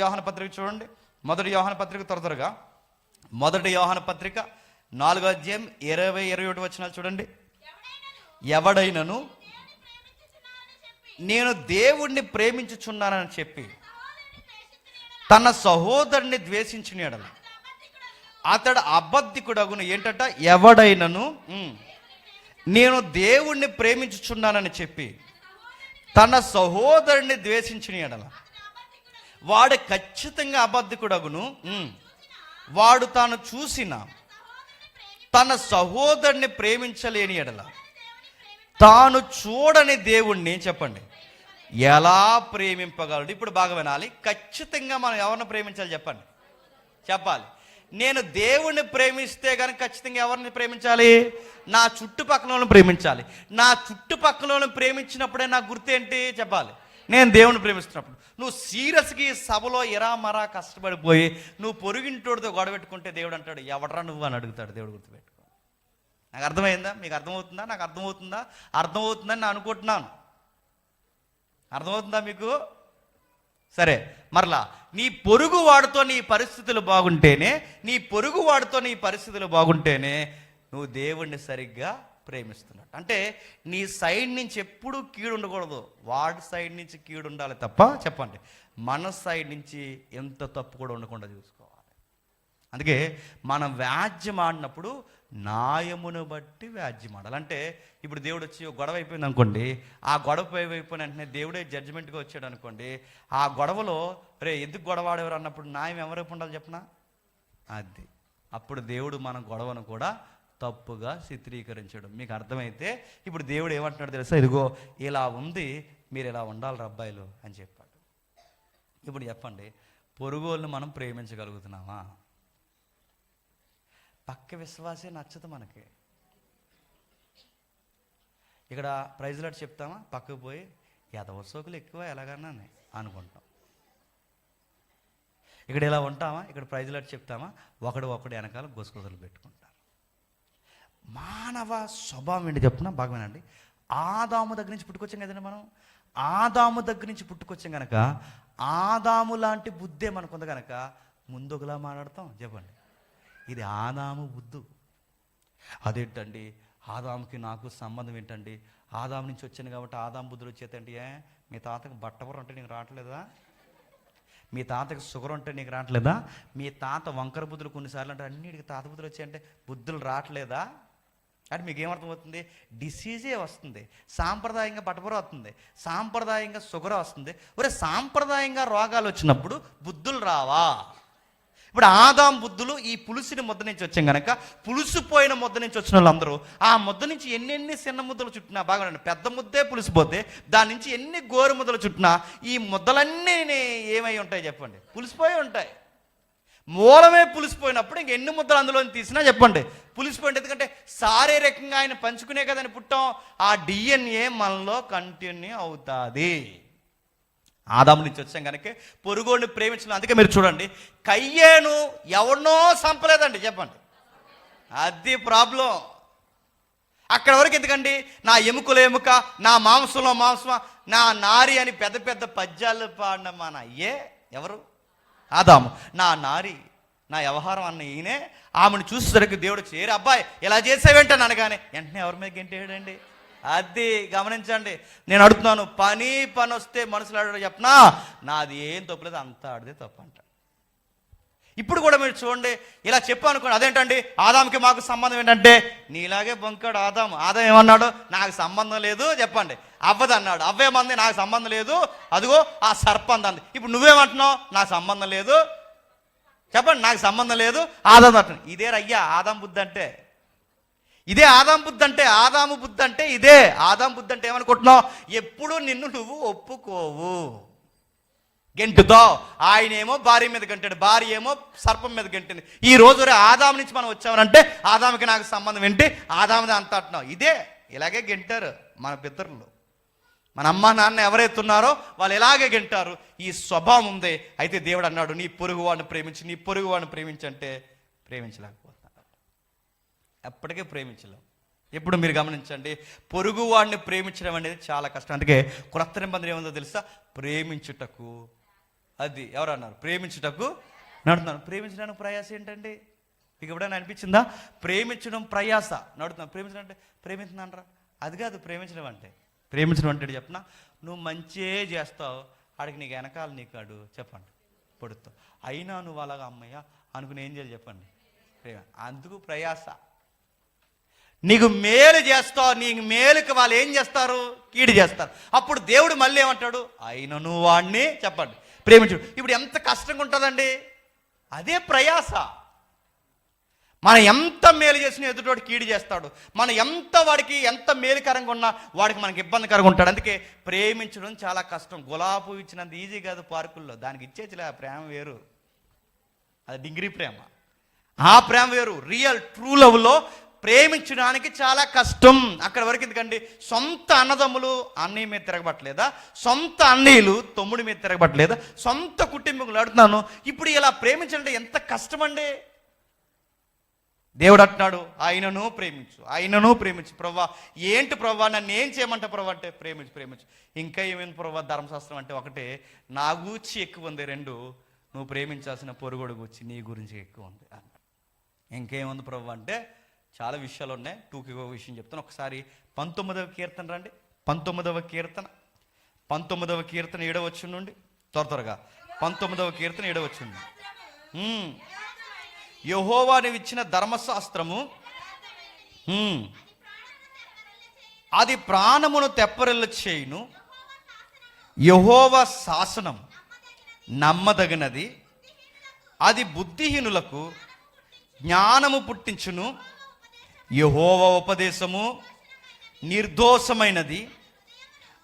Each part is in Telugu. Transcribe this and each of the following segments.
యోహాను పత్రిక చూడండి. మొదటి యోహాను పత్రిక త్వరగా మొదటి యోహాను పత్రిక 4వ అధ్యాయం 20-21 వచనాలు చూడండి. ఎవడైనను నేను దేవుణ్ణి ప్రేమించుచున్నానని చెప్పి తన సహోదరుని ద్వేషించిన యెడల అతడు అబద్ధికుడగును. ఏంటట? ఎవడైనను నేను దేవుణ్ణి ప్రేమించుచున్నానని చెప్పి తన సహోదరుని ద్వేషించిన యెడల వాడు ఖచ్చితంగా అబద్ధికుడగును. వాడు తాను చూసిన తన సహోదరుని ప్రేమించలేని యెడల తాను చూడని దేవుణ్ణి చెప్పండి ఎలా ప్రేమింపగలడు? ఇప్పుడు బాగా వినాలి. ఖచ్చితంగా మనం ఎవరిని ప్రేమించాలి చెప్పండి, చెప్పాలి. నేను దేవుణ్ణి ప్రేమిస్తే కనుక ఖచ్చితంగా ఎవరిని ప్రేమించాలి? నా చుట్టుపక్కల వాళ్ళని ప్రేమించాలి. నా చుట్టుపక్కల వాళ్ళని ప్రేమించినప్పుడే నా గుర్తేంటి చెప్పాలి? నేను దేవుణ్ణి ప్రేమిస్తున్నప్పుడు. నువ్వు సీరియస్గా ఈ సభలో ఎరామరా కష్టపడిపోయి నువ్వు పొరుగింటోడితో గొడవెట్టుకుంటే దేవుడు అంటాడు ఎవడరా నువ్వు అని అడుగుతాడు. దేవుడు గుర్తుపెట్టుకో. నాకు అర్థమైందా? మీకు అర్థమవుతుందా? నాకు అర్థమవుతుందా? అర్థమవుతుందని నేను అనుకుంటున్నాను. అర్థమవుతుందా మీకు? సరే, మరలా నీ పొరుగు వాడితో నీ పరిస్థితులు బాగుంటేనే, నీ పొరుగు వాడితో నీ పరిస్థితులు బాగుంటేనే నువ్వు దేవుణ్ణి సరిగ్గా ప్రేమిస్తున్నట్టు. అంటే నీ సైడ్ నుంచి ఎప్పుడూ కీడు ఉండకూడదు, వాడి సైడ్ నుంచి కీడు ఉండాలి తప్ప చెప్పండి మన సైడ్ నుంచి ఎంత తప్పు కూడా ఉండకుండా చూసుకోవాలి. అందుకే మనం వ్యాజ్యం ఆడినప్పుడు న్యాయమును బట్టి వ్యాజ్యం ఆడాలి. అంటే ఇప్పుడు దేవుడు వచ్చి గొడవ అయిపోయింది అనుకోండి, ఆ గొడవ అయిపోయిన వెంటనే దేవుడే జడ్జిమెంట్గా వచ్చాడు అనుకోండి, ఆ గొడవలో రే ఎందుకు గొడవ ఆడేవారు అన్నప్పుడు న్యాయం ఎవరైపు ఉండాలి చెప్పనా? అది అప్పుడు దేవుడు మన గొడవను కూడా తప్పుగా చిత్రీకరించాడు. మీకు అర్థమైతే ఇప్పుడు దేవుడు ఏమంటున్నాడు తెలుసా? ఇదిగో ఇలా ఉంది, మీరు ఇలా ఉండాలి అబ్బాయిలు అని చెప్పాడు. ఇప్పుడు చెప్పండి, పొరుగుల్ని మనం ప్రేమించగలుగుతున్నామా? పక్క విశ్వాసే నచ్చదు మనకి. ఇక్కడ ప్రైజ్ లాట్ చెప్తామా, పక్కకు పోయి ఎదవసోకులు ఎక్కువ ఎలాగన్నా అనుకుంటాం. ఇక్కడ ఇలా ఉంటామా, ఇక్కడ ప్రైజ్ లాట్ చెప్తామా, ఒకడు వెనకాల గొసగొసలు పెట్టుకుంటారు. మానవ స్వభావం ఏంటి చెప్తున్నా బాగా వినండి. ఆదాము దగ్గర నుంచి పుట్టుకొచ్చాం కదండి మనం. ఆదాము దగ్గర నుంచి పుట్టుకొచ్చాం కనుక ఆదాము లాంటి బుద్ధే మనకుంది కనుక ముందు ఒకలా మాట్లాడతాం. చెప్పండి, ఇది ఆదాము బుద్ధు. అదేంటండి ఆదాముకి నాకు సంబంధం ఏంటండి? ఆదాము నుంచి వచ్చాను కాబట్టి ఆదాము బుద్ధులు వచ్చేదండి. మీ తాతకు బట్టవరం అంటే నీకు రావట్లేదా? మీ తాతకి షుగర్ ఉంటే నీకు రావట్లేదా? మీ తాత వంకర బుద్ధులు కొన్నిసార్లు అంటే అన్నిటికి తాత బుద్ధులు వచ్చాయంటే బుద్ధులు రావట్లేదా? అంటే మీకు ఏమర్థమవుతుంది? డిసీజే వస్తుంది, సాంప్రదాయంగా బట్టపుర వస్తుంది, సాంప్రదాయంగా షుగర్ వస్తుంది. ఒరే సాంప్రదాయంగా రోగాలు వచ్చినప్పుడు బుద్ధులు రావా? ఇప్పుడు ఆదాం బుద్ధులు ఈ పులుసుని ముద్ద నుంచి వచ్చాం కనుక పులుసుపోయిన ముద్ద నుంచి వచ్చిన వాళ్ళందరూ ఆ ముద్ద నుంచి ఎన్ని చిన్న ముద్దలు చుట్టినా బాగా పెద్ద ముద్దే పులిసిపోతే దాని నుంచి ఎన్ని గోరు ముద్దలు చుట్టినా ఈ ముద్దలన్నీ ఏమై ఉంటాయి చెప్పండి? పులిసిపోయి ఉంటాయి. మూలమే పులిసిపోయినప్పుడు ఇంక ఎన్ని ముద్దలు అందులో తీసినా చెప్పండి పులిసిపోయింది. ఎందుకంటే శారీరకంగా ఆయన పంచుకునే కదని పుట్టాం. ఆ డిఎన్ఏ మనలో కంటిన్యూ అవుతుంది. ఆదాము నుంచి వచ్చాం కనుక పొరుగోడిని ప్రేమించడం. అందుకే మీరు చూడండి, కయ్యేను ఎవరినో చంపలేదండి చెప్పండి. అది ప్రాబ్లం. అక్కడ వరకు ఎందుకండి? నా ఎముకలో ఎముక, నా మాంసంలో మాంసం, నా నారి అని పెద్ద పెద్ద పద్యాలు పాడిన మన అయ్యే ఎవరు? ఆదాము. నా నారి, నా వ్యవహారం అన్న ఈయనే. ఆమెను చూసేసరికి దేవుడు చేరి అబ్బాయి ఇలా చేసేవేంటని అనగానే వెంటనే ఎవరి మీద గెంటేయడండి. అది గమనించండి. నేను అడుగుతున్నాను, పని వస్తే మనుషులు ఆడాడు చెప్పనా? నాది ఏం తప్పులేదు, అంతా ఆడితే తప్పు అంట. ఇప్పుడు కూడా మీరు చూడండి, ఇలా చెప్పాను అనుకోండి, అదేంటండి ఆదాంకి మాకు సంబంధం ఏంటంటే నీలాగే బొంకాడు ఆదాం. ఆదాం ఏమన్నాడు? నాకు సంబంధం లేదు చెప్పండి. అవ్వదు అన్నాడు. అవ్వేమంది? నాకు సంబంధం లేదు. అదిగో ఆ సర్పంది అంది. ఇప్పుడు నువ్వేమంటున్నావు? నాకు సంబంధం లేదు చెప్పండి, నాకు సంబంధం లేదు ఆదాం అంటున్నాడు. ఇదే రయ్యా ఆదాం బుద్ధి అంటే. ఇదే ఆదాం బుద్ధి అంటే. ఆదాము బుద్ధి అంటే ఇదే. ఆదాం బుద్ధి అంటే ఏమనుకుంటున్నావు? ఎప్పుడు నిన్ను నువ్వు ఒప్పుకోవు, గెంటుతావు. ఆయన ఏమో భార్య మీద గంటాడు, భార్య ఏమో సర్పం మీద గంటింది. ఈ రోజు ఆదాము నుంచి మనం వచ్చామనంటే ఆదాముకి నాకు సంబంధం ఏంటి? ఆదాముది అంత అంటున్నావు. ఇదే ఇలాగే గెంటారు మన పితరులు. మన అమ్మ నాన్న ఎవరైతే ఉన్నారో వాళ్ళు ఎలాగే గెంటారు. ఈ స్వభావం ఉంది. అయితే దేవుడు అన్నాడు, నీ పొరుగు వాడిని ప్రేమించి, నీ పొరుగు వాడిని ప్రేమించంటే ప్రేమించలేకపోతున్నాడు. ఎప్పటికీ ప్రేమించలేం. ఎప్పుడు మీరు గమనించండి, పొరుగు వాడిని ప్రేమించడం అనేది చాలా కష్టం. అందుకే క్రొత్త నిబంధన ఏముందో తెలుసా? ప్రేమించుటకు అది ఎవరు అన్నారు? ప్రేమించుటకు నడుతున్నాను. ప్రేమించడానికి ప్రయాస ఏంటండి? మీకు ఎప్పుడైనా అనిపించిందా? ప్రేమించడం ప్రయాస, నడుతున్నాను. ప్రేమించడం అంటే ప్రేమిస్తున్నానరా, అది కాదు ప్రేమించడం అంటే. ప్రేమించడం అంటే చెప్పనా, నువ్వు మంచే చేస్తావు, ఆడికి నీకు వెనకాల నీకాడు చెప్పండి పొడుస్తావు, అయినా నువ్వు అలాగా అమ్మయ్య అనుకుని ఏం చేయాలి చెప్పండి? ప్రేమ. అందుకు ప్రయాస. నీకు మేలు చేస్తావు, నీకు మేలుకి వాళ్ళు ఏం చేస్తారు? కీడు చేస్తారు. అప్పుడు దేవుడు మళ్ళీ ఏమంటాడు? అయినా నువ్వు వాడిని చెప్పండి ప్రేమించడు. ఇప్పుడు ఎంత కష్టంగా ఉంటుందండి? అదే ప్రయాస. మనం ఎంత మేలు చేసినా ఎదుటోడు కీడు చేస్తాడు. మనం వాడికి ఎంత మేలుకరంగా ఉన్నా వాడికి మనకి ఇబ్బందికరంగా ఉంటాడు. అందుకే ప్రేమించడం చాలా కష్టం. గులాబీ ఇచ్చినంత ఈజీ కాదు పార్కుల్లో, దానికి ఇచ్చేచ్చిలే. ఆ ప్రేమ వేరు, అది డిగ్రీ ప్రేమ. ఆ ప్రేమ వేరు. రియల్ ట్రూ లవ్లో ప్రేమించడానికి చాలా కష్టం. అక్కడ వరకు ఎందుకండి? సొంత అన్నదమ్ములు అన్నయ్య మీద తిరగబట్టలేదా? సొంత అన్నయ్యలు తమ్ముడి మీద తిరగబట్టలేదా? సొంత కుటుంబీకులు అడుగుతున్నాను. ఇప్పుడు ఇలా ప్రేమించాలంటే ఎంత కష్టమండి? దేవుడు అంటున్నాడు, ఆయనను ప్రేమించు, ఆయనను ప్రేమించు. ప్రవ్వా ఏంటి ప్రవ్వా, నన్ను ఏం చేయమంట ప్రవ్వా అంటే ప్రేమించు. ఇంకా ఏమైంది ప్రవ్వా? ధర్మశాస్త్రం అంటే ఒకటే, నా గూర్చి ఎక్కువ ఉంది. 2, నువ్వు ప్రేమించాల్సిన పొరుగుడు గూర్చి నీ గురించి ఎక్కువ ఉంది. ఇంకేముంది ప్రవ్వా అంటే చాలా విషయాలు ఉన్నాయి. టూకి ఒక విషయం చెప్తాను. ఒకసారి 19వ కీర్తన రండి. 19వ కీర్తన 7వ వచనం నుండి త్వరగా 19వ కీర్తన 7వ వచనం. యెహోవా నీవు ఇచ్చిన ధర్మశాస్త్రము అది ప్రాణమును తెప్పరిల్ల చేయును. యెహోవా శాసనం నమ్మదగినది, అది బుద్ధిహీనులకు జ్ఞానము పుట్టించును. యెహోవా ఉపదేశము నిర్దోషమైనది,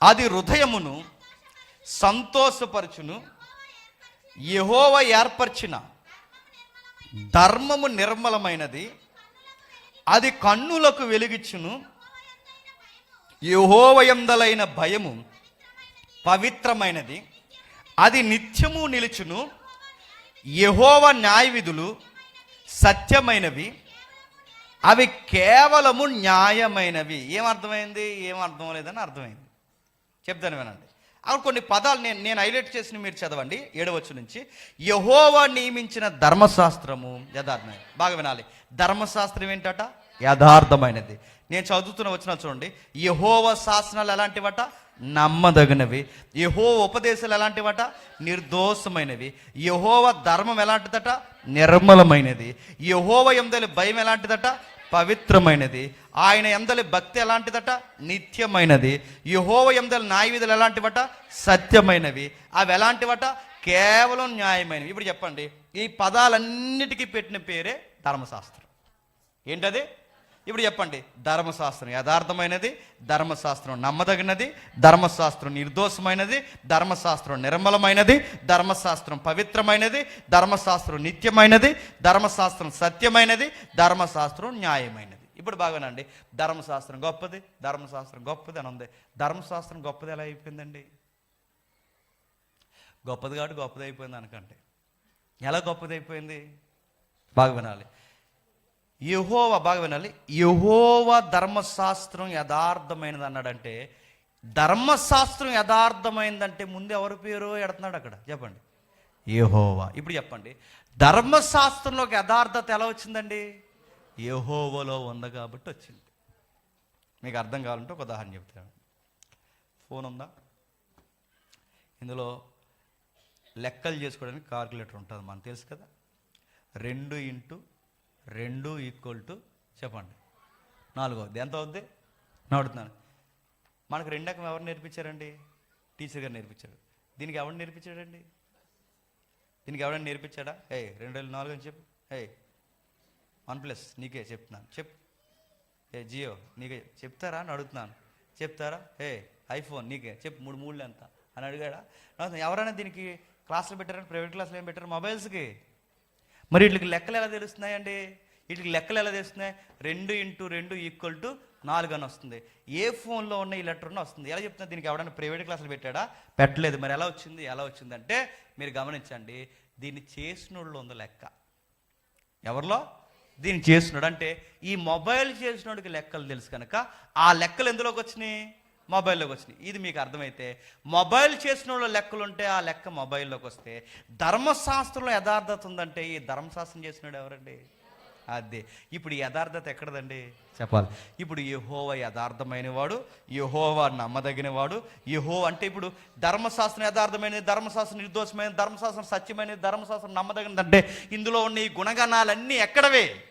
అది హృదయమును సంతోషపరచును. యెహోవా ఏర్పరిచిన ధర్మము నిర్మలమైనది, అది కన్నులకు వెలుగిచ్చును. యెహోవా యందలైన భయము పవిత్రమైనది, అది నిత్యము నిలుచును. యెహోవా న్యాయవిధులు సత్యమైనవి, అవి కేవలము న్యాయమైనవి. ఏమర్థమైంది? ఏమర్థం లేదని అర్థమైంది. చెప్తాను వినండి. అప్పుడు కొన్ని పదాలు నేను హైలైట్ చేసిన మీరు చదవండి. 7వ వచనం నుంచి. యెహోవా నియమించిన ధర్మశాస్త్రము యథార్థమైనది. బాగా వినాలి. ధర్మశాస్త్రం ఏంటట? యథార్థమైనది. నేను చదువుతున్న వచనాలు చూడండి. యెహోవా శాసనాలు ఎలాంటివట? నమ్మదగినవి. యెహోవా ఉపదేశాలు ఎలాంటివట? నిర్దోషమైనవి. యెహోవా ధర్మం ఎలాంటిదట? నిర్మలమైనది. యెహోవా యందలి భయం ఎలాంటిదట? పవిత్రమైనది. ఆయన యందలి భక్తి ఎలాంటిదట? నిత్యమైనది. యెహోవా యందలి న్యాయవిధులు ఎలాంటివట? సత్యమైనవి. అవి ఎలాంటివట? కేవలం న్యాయమైనవి. ఇప్పుడు చెప్పండి, ఈ పదాలన్నిటికీ పెట్టిన పేరే ధర్మశాస్త్రం. ఏంటది? ఇప్పుడు చెప్పండి. ధర్మశాస్త్రం యథార్థమైనది, ధర్మశాస్త్రం నమ్మదగినది, ధర్మశాస్త్రం నిర్దోషమైనది, ధర్మశాస్త్రం నిర్మలమైనది, ధర్మశాస్త్రం పవిత్రమైనది, ధర్మశాస్త్రం నిత్యమైనది, ధర్మశాస్త్రం సత్యమైనది, ధర్మశాస్త్రం న్యాయమైనది. ఇప్పుడు బాగానండి, ధర్మశాస్త్రం గొప్పది, ధర్మశాస్త్రం గొప్పది అని ఉంది. ధర్మశాస్త్రం గొప్పది ఎలా అయిపోయిందండి? గొప్పది కాబట్టి గొప్పది అయిపోయింది అనకంటే, ఎలా గొప్పది అయిపోయింది? బాగా వినాలి. యెహోవా, బాగా వినాలి. యెహోవా ధర్మశాస్త్రం యథార్థమైనది అన్నాడంటే, ధర్మశాస్త్రం యథార్థమైందంటే ముందు ఎవరి పేరు ఎడుతున్నాడు అక్కడ? చెప్పండి. యెహోవా. ఇప్పుడు చెప్పండి, ధర్మశాస్త్రంలోకి యథార్థత ఎలా వచ్చిందండి? యెహోవాలో ఉంది కాబట్టి వచ్చింది. మీకు అర్థం కావాలంటే ఒక ఉదాహరణ చెప్తాను. ఫోన్ ఉందా? ఇందులో లెక్కలు చేసుకోవడానికి కాల్కులేటర్ ఉంటుంది, మనకు తెలుసు కదా. 2 × 2 చెప్పండి 4 అవుద్ది. ఎంత అవుద్ది? అడుగుతున్నాను. మనకు 2 అంకం ఎవరు నేర్పించారండి? టీచర్ గారు నేర్పించారు. దీనికి ఎవరు నేర్పించాడండి? దీనికి ఎవరైనా నేర్పించాడా? 2 × 4 అని చెప్పు. 1+ నీకే చెప్తున్నాను, చెప్పు. జియో నీకే చెప్తారా అని అడుగుతున్నాను, చెప్తారా? ఐఫోన్ నీకే చెప్పు. 3 ఎంత అని అడిగాడా? ఎవరైనా దీనికి క్లాసులు పెట్టారని? ప్రైవేట్ క్లాసులు ఏం పెట్టారు? మొబైల్స్కి. మరి వీటికి లెక్కలు ఎలా తెలుస్తున్నాయండి? వీటికి లెక్కలు ఎలా తెలుస్తున్నాయి? 2 × 2 = 4 అని వస్తుంది. ఏ ఫోన్లో ఉన్న ఈ లెటర్ ఉన్న వస్తుంది. ఎలా చెప్తున్నా? దీనికి ఎవరైనా ప్రైవేట్ క్లాసులు పెట్టాడా? పెట్టలేదు. మరి ఎలా వచ్చింది? ఎలా వచ్చిందంటే మీరు గమనించండి, దీన్ని చేసినోళ్ళు ఉంది లెక్క. ఎవరిలో? దీన్ని చేసినాడు. అంటే ఈ మొబైల్ చేసినోడికి లెక్కలు తెలుసు కనుక ఆ లెక్కలు ఎందులోకి వచ్చినాయి? మొబైల్లోకి వచ్చినాయి. ఇది మీకు అర్థమైతే మొబైల్ చేసిన వాళ్ళు లెక్కలు ఉంటే ఆ లెక్క మొబైల్లోకి వస్తే ధర్మశాస్త్రంలో యథార్థత ఉందంటే ఈ ధర్మశాస్త్రం చేసినాడు ఎవరండి? అదే. ఇప్పుడు ఈ యథార్థత ఎక్కడదండి చెప్పాలి. ఇప్పుడు యెహోవా యథార్థమైన వాడు, యెహోవా నమ్మదగిన వాడు. యెహోవా అంటే ఇప్పుడు ధర్మశాస్త్రం యథార్థమైనది, ధర్మశాస్త్రం నిర్దోషమైనది, ధర్మశాస్త్రం సత్యమైనది, ధర్మశాస్త్రం నమ్మదగినది అంటే ఇందులో ఉన్న ఈ గుణగణాలన్నీ ఎక్కడవే?